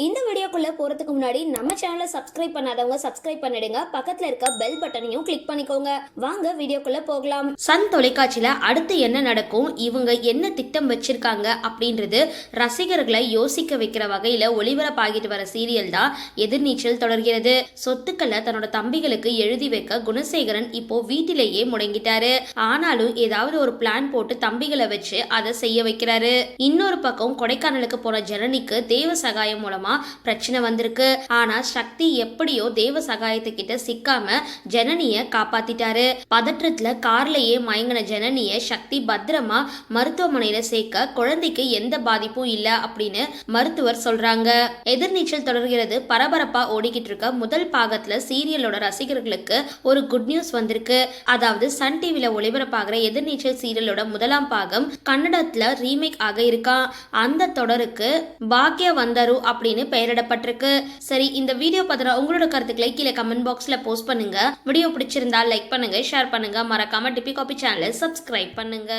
இந்த வீடியோக்குள்ள போறதுக்கு முன்னாடி நம்ம சேனலை சப்ஸ்கிரைப் பண்ணாதவங்க சப்ஸ்கிரைப் பண்ணிடுங்க, பக்கத்துல இருக்க பெல் பட்டனையும் கிளிக் பண்ணிக்கோங்க. வாங்க வீடியோக்குள்ள போகலாம். சன் தொலைக்காட்சியில அடுத்து என்ன நடக்கும், இவங்க என்ன திட்டம் வச்சிருக்காங்க அப்படின்றது ரசிகர்களை யோசிக்க வைக்கிற வகையில ஒளிபரப்பாகிட்டு வர சீரியல் தான் எதிர்நீச்சல் தொடர்கிறது. சொத்துக்களை தன்னோட தம்பிகளுக்கு எழுதி வைக்க குணசேகரன் இப்போ வீட்டிலேயே முடங்கிட்டாரு. ஆனாலும் ஏதாவது ஒரு பிளான் போட்டு தம்பிகளை வச்சு அதை செய்ய வைக்கிறாரு. இன்னொரு பக்கம் கொடைக்கானலுக்கு போன ஜனனிக்கு தேவ சகாயம் மூலம் பிரச்சனை வந்திருக்கு. ஆனா சக்தி எப்படியோ தேவ சகாயத்துக்கிட்ட சிக்காம ஜனனிய காப்பாத்திட்டாரு. பதற்றத்துல கார்லயே மயங்கின ஜனனிய சக்தி பத்திரமா மருத்துவமனையில சேர்க்க குழந்தைக்கு எந்த பாதிப்பும் இல்ல அப்படின்னு மருத்துவர் சொல்றாங்க. எதிர்நீச்சல் தொடர்கிறது. பரபரப்பா ஓடிக்கிட்டு இருக்க முதல் பாகத்துல சீரியலோட ரசிகர்களுக்கு ஒரு குட் நியூஸ் வந்திருக்கு. அதாவது சன் டிவில ஒளிபரப்பாகிற எதிர்நீச்சல் சீரியலோட முதலாம் பாகம் கன்னடத்துல ரீமேக் ஆக இருக்கான். அந்த தொடருக்கு பாக்ய வந்தரு அப்படின்னு பெயரிடப்பட்டிருக்கு. சரி, இந்த வீடியோ பத்தின உங்களோட கருத்துக்களை கீழே கமெண்ட் பாக்ஸ்ல போஸ்ட் பண்ணுங்க. வீடியோ பிடிச்சிருந்தா லைக் பண்ணுங்க, ஷேர் பண்ணுங்க, மறக்காம டிபி காபி சேனலை சப்ஸ்கிரைப் பண்ணுங்க.